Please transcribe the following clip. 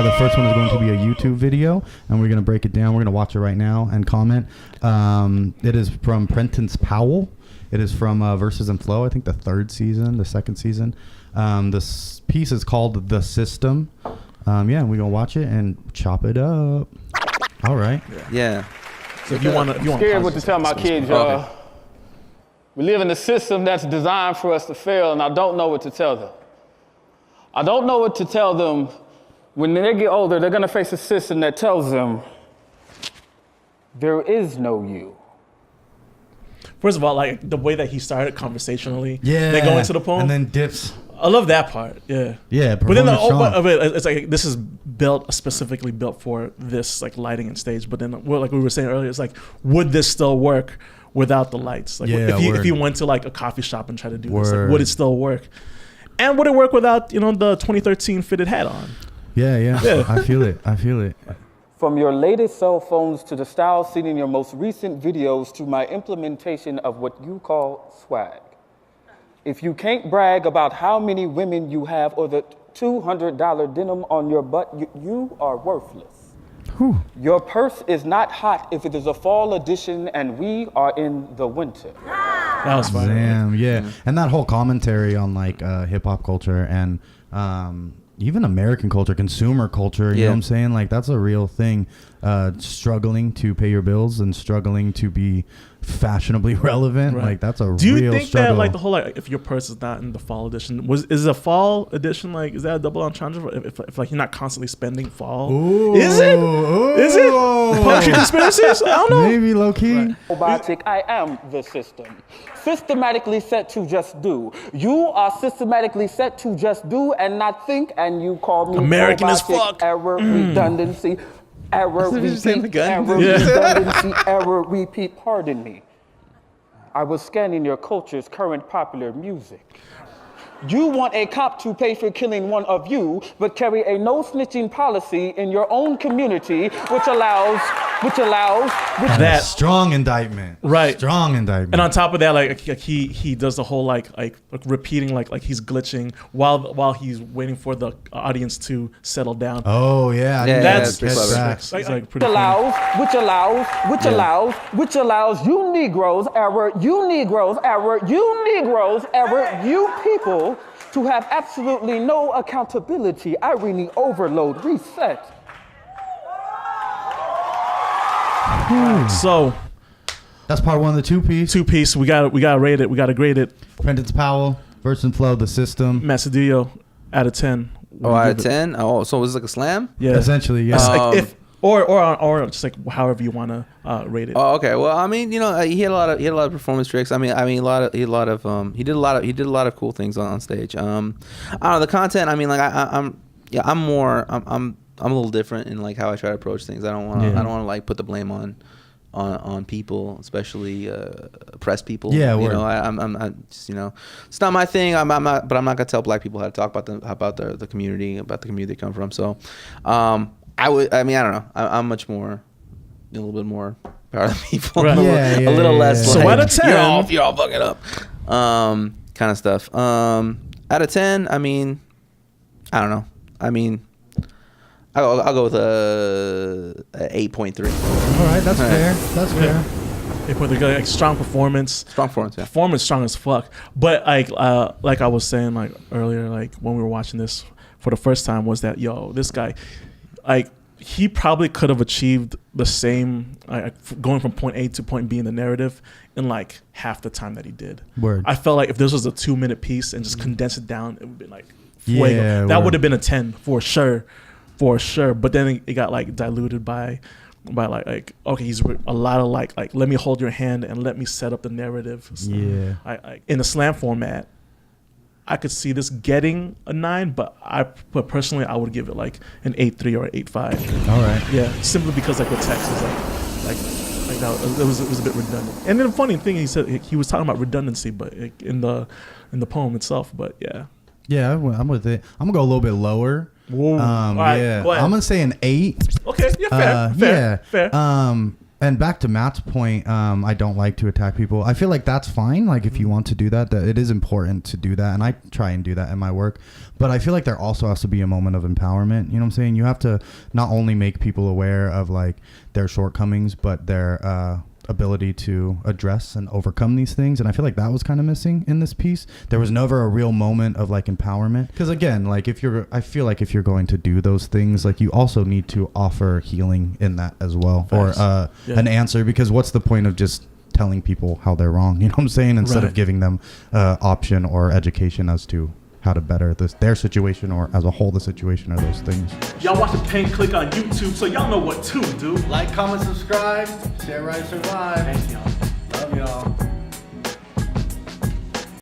The first one is going to be a YouTube video, and we're going to break it down. We're going to watch it right now and comment. It is from Prentice Powell. It is from Verses and Flow, I think the second season. This piece is called The System. We're going to watch it and chop it up. All right. Yeah. So if you want to, scared what to tell my kids, y'all. Okay. We live in a system that's designed for us to fail, and I don't know what to tell them. I don't know what to tell them. When they get older, they're gonna face a system that tells them there is no you. First of all, like the way that he started conversationally, yeah, they go into the poem, and then dips. I love that part. Yeah. But then the whole of it, it's like this is specifically built for this like lighting and stage. But then, like we were saying earlier, it's like, would this still work without the lights? Like, if you went to like a coffee shop and tried to do this, like, would it still work? And would it work without the 2013 fitted hat on? Yeah. I feel it. From your latest cell phones to the style seen in your most recent videos to my implementation of what you call swag. If you can't brag about how many women you have or the $200 denim on your butt, you are worthless. Whew. Your purse is not hot if it is a fall edition and we are in the winter. That was fun. Damn, yeah. And that whole commentary on like hip hop culture and even American culture, consumer culture, you know what I'm saying? Like that's a real thing. Struggling to pay your bills and struggling to be fashionably relevant. Right. Like that's a real struggle. Do you think that like the whole like if your purse is not in the fall edition, is a fall edition like is that a double entendre if like you're not constantly spending fall? Ooh, is it? Is it? Poetry conspiracies? I don't know. Maybe low key. Robotic, I am the system. Systematically set to just do. You are systematically set to just do and not think, and you call me American as fuck. Error, redundancy. Error, repeat, redundancy, error, repeat, pardon me. I was scanning your culture's current popular music. You want a cop to pay for killing one of you, but carry a no snitching policy in your own community, which allows that strong indictment. Right. Strong indictment. And on top of that, like he does the whole like repeating like he's glitching while he's waiting for the audience to settle down. Oh yeah. That's pretty clever. Which allows you Negroes, you people to have absolutely no accountability. Irony overload, reset. So that's part one of the two piece. We gotta rate it. We gotta grade it. Prentice Powell, Verse and Flow, The System. Sedillo, out of 10. Out of 10? Oh, so it was like a slam? Yeah. Essentially, yeah. Like or just like however you want to rate it. Oh, okay. Well, I mean, he had a lot of performance tricks. I mean, he did a lot of cool things on stage. I don't know the content. I mean, like I'm a little different in like how I try to approach things. I don't want to like put the blame on people, especially press people. Yeah, I'm just it's not my thing. I'm not gonna tell black people how to talk about the community they come from. So, I don't know. I'm much more, a little bit more proud of people. Right. A little less. So like, out of 10, you're all fucking up, kind of stuff. Out of 10, I mean, I don't know. I mean, I'll go with a 8.3. All right, that's fair. That's fair. 8.3, like strong performance. Strong performance, yeah. Performance strong as fuck. But like I was saying like earlier, like when we were watching this for the first time, was that this guy, like he probably could have achieved the same going from point A to point B in the narrative in like half the time that he did. Word. I felt like if this was a 2-minute piece and just condense it down, it would be like fuego. Yeah, that would have been a 10 for sure. But then it got like diluted by like okay, he's a lot of like let me hold your hand and let me set up the narrative. So I in the slam format, I could see this getting a 9, but personally I would give it like an 8.3 or an 8.5. All right. Yeah, simply because like the text is like that it was a bit redundant. And then the funny thing, he said he was talking about redundancy, but in the poem itself. But yeah, I'm with it. I'm gonna go a little bit lower. Whoa. All right, yeah, go ahead. I'm gonna say an 8. Okay, yeah, fair. And back to Matt's point, I don't like to attack people. I feel like that's fine. Like if you want to do that, it is important to do that. And I try and do that in my work. But I feel like there also has to be a moment of empowerment. You know what I'm saying? You have to not only make people aware of like their shortcomings, but their ability to address and overcome these things. And I feel like that was kind of missing in this piece. There was never a real moment of like empowerment. Because again, like I feel like if you're going to do those things, like you also need to offer healing in that as well. Facts. Or an answer, because what's the point of just telling people how they're wrong? You know what I'm saying? Instead of giving them option or education as to how to better their situation, or as a whole the situation, or those things. Y'all watch the Paint Clique on YouTube, so y'all know what to do. Like, comment, subscribe, share, ride, survive. Thank y'all. Love y'all.